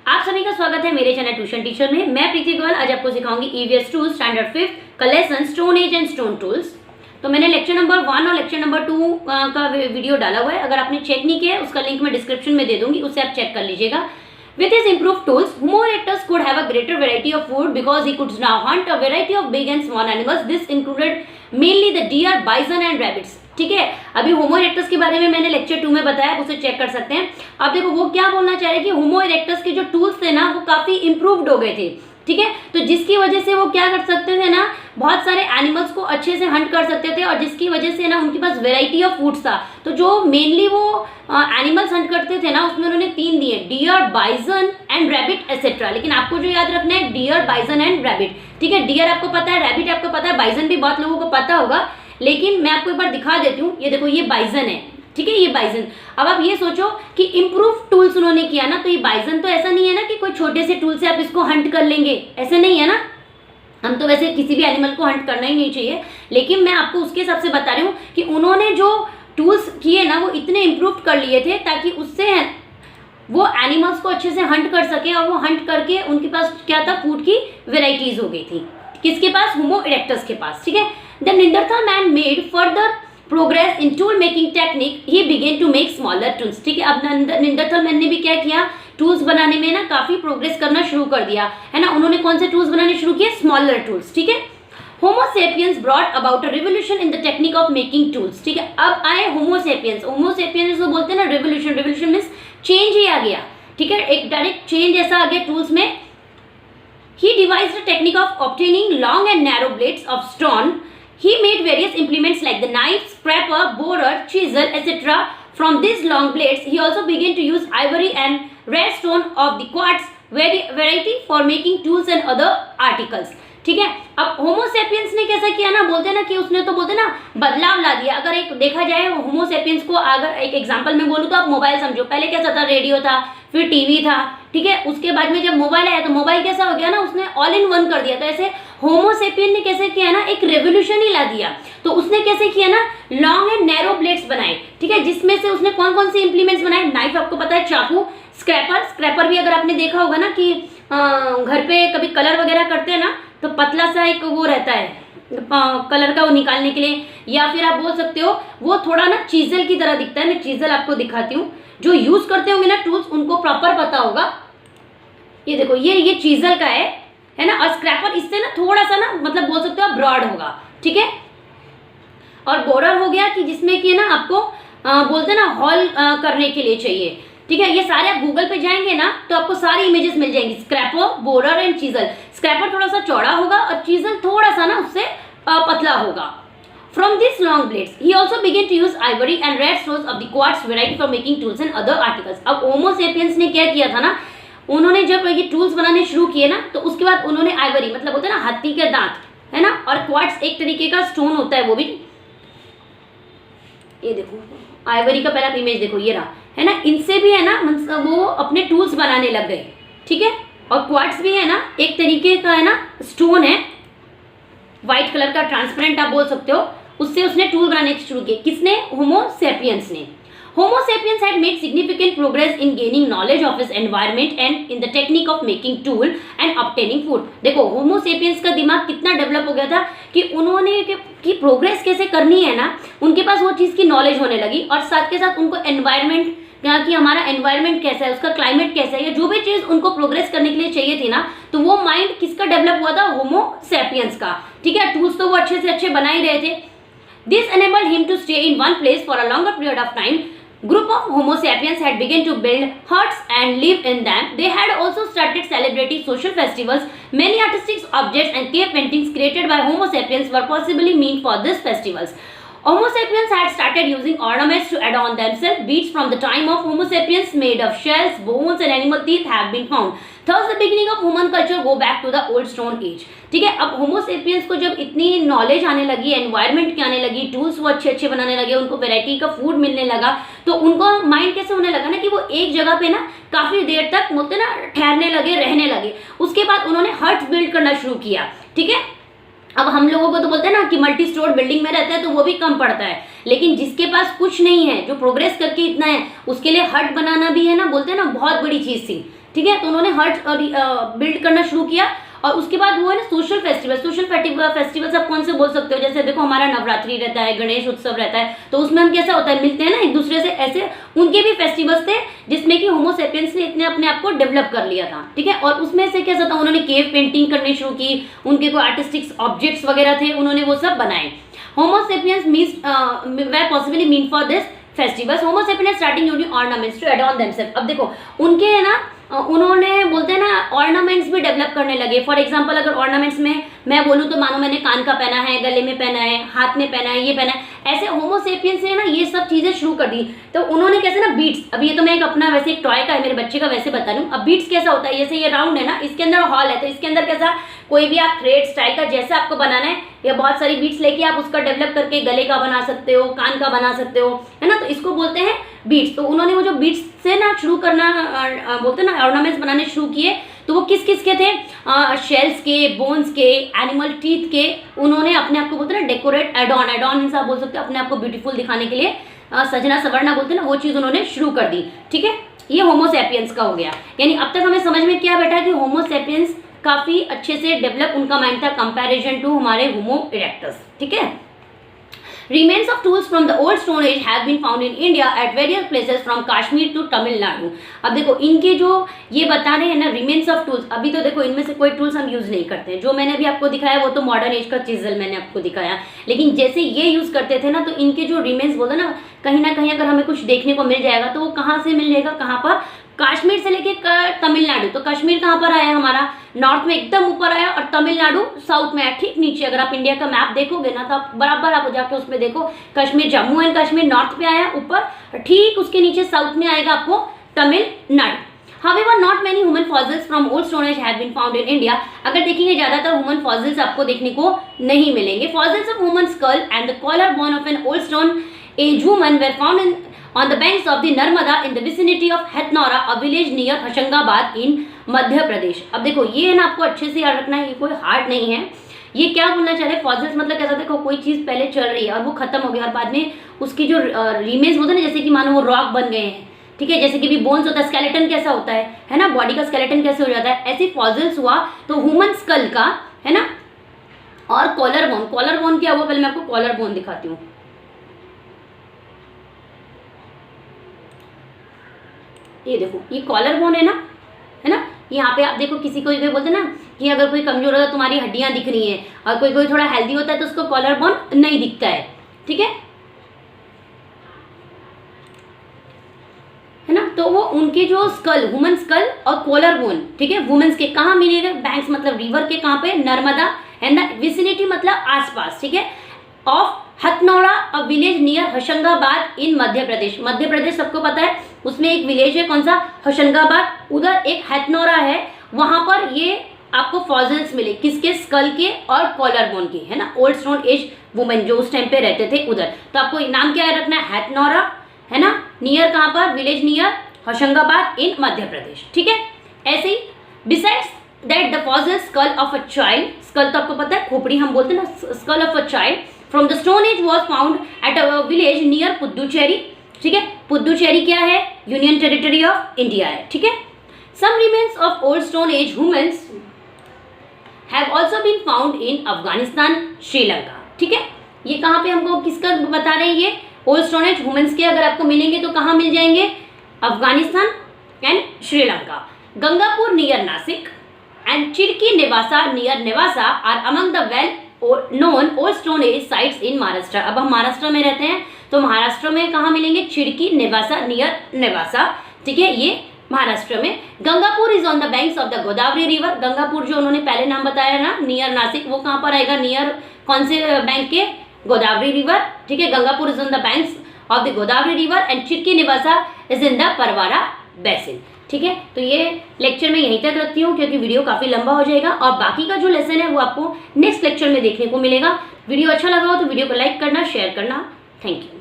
आप सभी का स्वागत है मेरे चैनल ट्यूशन टीचर में। मैं प्रीति गोयल आज आपको सिखाऊंगी ईवीएस 2 स्टैंडर्ड 5 का lesson stone age and stone tools. तो मैंने लेक्चर नंबर 1 और लेक्चर नंबर 2 का वीडियो डाला हुआ है। अगर आपने चेक नहीं किया है उसका लिंक मैं डिस्क्रिप्शन में दे दूंगी, उससे आप चेक कर लीजिएगा। With his improved tools, Homo erectus could have a greater variety of food because he could now hunt a variety of big and small animals. This included mainly the deer, bison and rabbits. ठीक है, अभी होमो erectus के बारे में मैंने lecture 2 में बताया, आप उसे चेक कर सकते हैं। अब देखो वो क्या बोलना चाह रहे हैं कि होमो इरेक्टस के जो टूल्स थे ना वो काफी इम्प्रूव्ड हो गए थे। ठीक है, तो जिसकी वजह से वो क्या कर सकते थे ना, बहुत सारे एनिमल्स को अच्छे से हंट कर सकते थे और जिसकी वजह से ना उनके पास वेराइटी ऑफ फूड्स था। तो जो मेनली वो एनिमल्स हंट करते थे ना उसमें उन्होंने 3 दिए, डियर, बाइजन एंड रैबिट एसेट्रा। लेकिन आपको जो याद रखना है डियर, बाइजन एंड रैबिट। ठीक है, डियर आपको पता है, रैबिट आपको पता है, बाइजन भी बहुत लोगों को पता होगा, लेकिन मैं आपको एक बार दिखा देती हूँ। ये देखो, ये बाइजन है। ठीक है, ये बाइजन। अब आप ये सोचो कि इम्प्रूव टूल्स उन्होंने किया ना, तो ये बाइजन तो ऐसा नहीं है ना कि कोई छोटे से टूल से आप इसको हंट कर लेंगे, ऐसे नहीं है ना। हम तो वैसे किसी भी एनिमल को हंट करना ही नहीं चाहिए, लेकिन मैं आपको उसके हिसाब से बता रही हूँ कि उन्होंने जो टूल्स किए ना वो इतने इम्प्रूव कर लिए थे ताकि उससे वो एनिमल्स को अच्छे से हंट कर सके, और वो हंट करके उनके पास क्या था, फूड की वेराइटीज हो गई थी। किसके पास? होमो इरेक्टस के पास। ठीक है, the Neanderthal man made further progress in tool making technique, he began to make smaller tools. ठीक है, अब निंडरथल मैन ने भी क्या किया, टूल्स बनाने में ना काफी प्रोग्रेस करना शुरू कर दिया है ना। उन्होंने कौन से टूल्स बनाने शुरू किए? Smaller tools. ठीक है, Homo sapiens brought about a revolution in the technique of making tools. ठीक है, अब आए होमो सेपियंस। होमो सेपियंस जो बोलते हैं ना रिवोल्यूशन, रिवोल्यूशन मींस चेंज ही आ गया। ठीक है, एक डायरेक्ट चेंज ऐसा आ गया टूल्स में। He devised a technique of obtaining long and narrow blades of stone. He made various implements like the knife, scraper, borer, chisel, etc. From these long blades, he also began to use ivory and redstone of the quartz variety for making tools and other articles. ठीक है, अब होमो sapiens ने कैसा किया ना, बोलते हैं ना कि उसने तो बोलते ना बदलाव ला दिया। अगर एक देखा जाए होमो सेपियंस को, अगर एक एग्जांपल में बोलूँ तो आप मोबाइल समझो। पहले कैसा था, रेडियो था, फिर टीवी था। ठीक है, उसके बाद में जब मोबाइल आया तो मोबाइल कैसा हो गया ना, उसने ऑल इन वन कर दिया। तो ऐसे होमो सेपियन ने कैसे किया ना, एक रेवोल्यूशन ही ला दिया। तो उसने कैसे किया ना, लॉन्ग एंड नैरो ब्लेड्स बनाए। ठीक है, जिसमें से उसने कौन कौन से इंप्लीमेंट्स बनाए? नाइफ आपको पता है, चाकू, स्क्रैपर। स्क्रैपर भी अगर आपने देखा होगा ना कि घर पे कभी कलर वगैरह करते हैं ना, तो पतला सा एक वो रहता है कलर का, वो निकालने के लिए। या फिर आप बोल सकते हो वो थोड़ा ना चीजल की तरह दिखता है। मैं चीजल आपको दिखाती हूँ, जो यूज करते होंगे ना टूल्स उनको प्रॉपर पता होगा। ये देखो, ये चीजल का है ना। और स्क्रैपर इससे ना थोड़ा सा ना, मतलब बोल सकते हो आप ब्रॉड होगा। ठीक है, और बोरर हो गया कि जिसमें कि ना आपको बोलते हैं ना हॉल करने के लिए चाहिए। ठीक है, ये सारे आप गूगल पे जाएंगे ना तो आपको सारी इमेजेस मिल जाएंगी, scraper, borer and chisel. Scraper थोड़ा सा चौड़ा होगा और चीजल थोड़ा सा ना उससे पतला होगा। From these long blades, he also began to use ivory and red stones of the quartz variety for making tools and other articles. अब होमो सेपियंस ने क्या किया था ना, उन्होंने जब ये टूल्स बनाने शुरू किए ना तो उसके बाद उन्होंने आइवरी, मतलब होता है ना हाथी के दांत, है ना, और क्वार्ट्स एक तरीके का स्टोन होता है वो भी। ये देखो आइवरी का पहला इमेज देखो, ये रहा, है ना। इनसे भी है ना वो अपने टूल्स बनाने लग गए। ठीक है, और क्वार्ट्स भी है ना एक तरीके का है ना स्टोन है, व्हाइट कलर का, ट्रांसपेरेंट आप बोल सकते हो। उससे उसने टूल बनाने शुरू किए। किसने? होमो सेपियंस ने। होमो sapiens had made significant progress in gaining knowledge of his environment and in the technique of making tool and obtaining food. देखो होमो सेपियंस का दिमाग कितना डेवलप हो गया था कि उन्होंने की प्रोग्रेस कैसे करनी है ना, उनके पास वो चीज़ की नॉलेज होने लगी, और साथ के साथ उनको एनवायरमेंट कि हमारा एनवायरमेंट कैसा है, उसका क्लाइमेट कैसा है, या जो भी चीज़ उनको प्रोग्रेस करने के लिए चाहिए थी ना, तो वो माइंड किसका डेवलप हुआ था? होमो सेपियंस का। ठीक है, टूल्स तो वो अच्छे से अच्छे बना ही रहे थे। This enabled him to stay in one place for a longer period of time. Group of Homo sapiens had begun to build huts and live in them. They had also started celebrating social festivals. Many artistic objects and cave paintings created by Homo sapiens were possibly meant for these festivals. Homo sapiens had started using ornaments to adorn themselves. Beads from the time of Homo sapiens made of shells, bones and animal teeth have been found. Thus the beginning of human culture go back to the old stone age. ठीक है, अब होमो sapiens को जब इतनी knowledge आने लगी, environment की आने लगी, टूल्स वो अच्छे अच्छे बनाने लगे, उनको वैरायटी का फूड मिलने लगा, तो उनको माइंड कैसे होने लगा ना कि वो एक जगह पे ना काफी देर तक बोलते ना ठहरने लगे, रहने लगे। उसके बाद उन्होंने हट्स बिल्ड करना शुरू किया। ठीक है, अब हम लोगों को तो बोलते हैं ना कि मल्टी स्टोर बिल्डिंग में रहता है तो वो भी कम पड़ता है, लेकिन जिसके पास कुछ नहीं है, जो प्रोग्रेस करके इतना है, उसके लिए हट बनाना भी है ना, बोलते हैं ना बहुत बड़ी चीज थी। ठीक है, तो उन्होंने हट बिल्ड करना शुरू किया। और उसके बाद वो है ना सोशल फेस्टिवल्स आप कौन से बोल सकते हो, जैसे देखो हमारा नवरात्रि रहता है, गणेश उत्सव रहता है, तो उसमें हम कैसा होता है, मिलते हैं ना एक दूसरे से, ऐसे उनके भी फेस्टिवल्स थे जिसमें कि होमो सेपियंस ने इतने अपने आप को डेवलप कर लिया था। ठीक है, और उसमें से कैसा था, उन्होंने केव पेंटिंग करनी शुरू की, उनके कोई आर्टिस्टिक ऑब्जेक्ट्स वगैरह थे, उन्होंने वो सब बनाए। Homo sapiens way possibly mean for this festivals, Homo sapiens starting using ornaments to adorn themselves. अब देखो उनके है ना, उन्होंने बोलते हैं ना ऑर्नामेंट्स भी डेवलप करने लगे। फॉर एग्जांपल अगर ऑर्नामेंट्स में मैं बोलूँ तो मानो मैंने कान का पहना है, गले में पहना है, हाथ में पहना है, ये पहना है, ऐसे होमो सेपियंस ने ना ये सब चीजें शुरू कर दी। तो उन्होंने कैसे ना बीट्स, अब ये तो मैं एक अपना वैसे एक टॉय का है, मेरे बच्चे का वैसे बता रही हूँ। अब बीट्स कैसा होता है, जैसे ये राउंड है ना, इसके अंदर हॉल है, तो इसके अंदर कैसा कोई भी आप थ्रेड स्टाइल का जैसा आपको बनाना है, या बहुत सारी बीट्स लेके आप उसका डेवलप करके गले का बना सकते हो, कान का बना सकते हो, है ना, तो इसको बोलते हैं बीट्स। तो उन्होंने वो जो बीट्स से ना शुरू करना बोलते हैं ना ऑर्नामेंट्स बनाने शुरू किए, तो वो किस किस के थे, शेल्स के, बोन्स के, एनिमल टीथ के, उन्होंने अपने आप को बोलते हैं ना डेकोरेट, एडॉन मींस आप बोल सकते हो अपने आप को ब्यूटीफुल दिखाने के लिए, सजना सवरना बोलते हैं ना, वो चीज उन्होंने शुरू कर दी। ठीक है, ये होमो सेपियंस का हो गया। यानी अब तक हमें समझ में क्या बैठा कि होमो सेपियंस काफी अच्छे से डेवलप उनका माइंड था कंपैरिजन टू हमारे होमो इरेक्टस। ठीक है, Remains of tools from the old Stone Age have been found in India at various places from Kashmir to Tamil Nadu। अब देखो इनके जो ये बता रहे हैं ना remains of tools, अभी तो देखो इनमें से कोई टूल्स हम यूज नहीं करते हैं। जो मैंने अभी आपको दिखाया वो तो मॉडर्न एज का चिजल मैंने आपको दिखाया, लेकिन जैसे ये यूज करते थे ना, तो इनके जो रिमेन्स बोलते ना, कहीं ना कहीं अगर हमें कुछ देखने को मिल जाएगा तो वो कहाँ से मिल जाएगा, कहाँ पर, कश्मीर से लेके तमिलनाडु। तो कश्मीर कहाँ पर आया हमारा, नॉर्थ में एकदम ऊपर आया, और तमिलनाडु साउथ में आया ठीक नीचे। अगर आप इंडिया का मैप देखोगे ना, तो आप बराबर आप जाके उसमें देखो, कश्मीर, जम्मू एंड कश्मीर नॉर्थ पे आया ऊपर, ठीक उसके नीचे साउथ में आएगा आपको Tamil Nadu. However, not many human fossils from old Stone Age have been found in India। अगर देखेंगे ज्यादातर ह्यूमन फॉसिल्स आपको देखने को नहीं मिलेंगे। Fossils of human skull and the collar bone of an old stone age woman were found in on the banks of the Narmada in the vicinity of Hathnora, a village near Hoshangabad in Madhya Pradesh. अब देखो ये है ना, आपको अच्छे से याद रखना है, ये कोई हार्ड नहीं है। ये क्या बोलना चाह रहे हैं, फॉसिल्स मतलब कैसा, देखो कोई चीज पहले चल रही है और वो खत्म हो गया, और बाद में उसकी जो रिमेन्स होते हैं ना, जैसे कि मानो वो रॉक बन गए हैं। ठीक है, जैसे कि भी बोन्स होता है, स्केलेटन कैसा होता है ना, बॉडी का स्केलेटन कैसे हो जाता है, ऐसे फॉसिल्स हुआ। तो ह्यूमन स्कल का है ना, और कॉलर बोन क्या हुआ, पहले मैं आपको कॉलर बोन दिखाती हूँ। ये देखो ये कॉलर बोन है ना, यहाँ पे आप देखो, किसी को भी बोलते हैं ना कि अगर कोई कमजोर होता है, तुम्हारी हड्डियां दिख रही हैं, और कोई थोड़ा हेल्दी होता है तो उसको कॉलर बोन नहीं दिखता है। ठीक है ना, तो वो उनके जो स्कल, वुमेन स्कल और कॉलर बोन, ठीक है, वुमेन्स के कहाँ मिलेगा, बैंक्स मतलब रिवर के कहाँ पे, नर्मदा एंड द विसिनिटी मतलब आसपास। ठीक है, of Hathnora, a village near Hoshangabad in Madhya Pradesh. Madhya Pradesh सबको पता है, उसमें एक विलेज है कौन सा, होशंगाबाद, उधर एक हथनौरा है, वहां पर ये आपको फॉसिल्स मिले, किसके, स्कल के और कॉलर बोन के, है ना, ओल्ड स्टोन एज वुमेन जो उस टाइम पे रहते थे उधर। तो आपको नाम क्या है रखना है, हथनौरा, है ना, नियर कहाँ पर, village near Hoshangabad in Madhya Pradesh. ठीक है, ऐसे ही besides that the fossil skull of a child, skull तो आपको पता है खोपड़ी हम बोलते हैं ना, skull of a child from the stone age was found at a village near Puducherry. ठीक है, पुदुचेरी क्या है, यूनियन टेरिटरी ऑफ इंडिया है। ठीक है, some remains of old stone age humans have also been found in Afghanistan, Sri Lanka. ठीक है, ये कहाँ पे हमको किसका बता रहे हैं, ये ओल्ड स्टोन एज ह्यूमन्स के अगर आपको मिलेंगे तो कहाँ मिल जाएंगे, Afghanistan and Sri Lanka. Gangapur near Nashik and Chirki Nevasa near Nevasa are among the well known old stone age sites in Maharashtra. अब हम महाराष्ट्र में रहते हैं, तो महाराष्ट्र में कहाँ मिलेंगे, चिड़की नेवासा नियर नेवासा। ठीक है, ये महाराष्ट्र में। Gangapur is on the banks of the Godavari river. Gangapur जो उन्होंने पहले नाम बताया ना, नियर नासिक, वो कहाँ पर आएगा, नियर कौन से बैंक के, गोदावरी रिवर। ठीक है, Gangapur is on the banks of the Godavari river and Chirki Nevasa is in the Pravara basin. ठीक है, तो ये लेक्चर मैं यहीं तक रखती हूँ क्योंकि वीडियो काफ़ी लंबा हो जाएगा, और बाकी का जो लेसन है वो आपको नेक्स्ट लेक्चर में देखने को मिलेगा। वीडियो अच्छा लगा हो तो वीडियो को लाइक करना, शेयर करना। Thank you.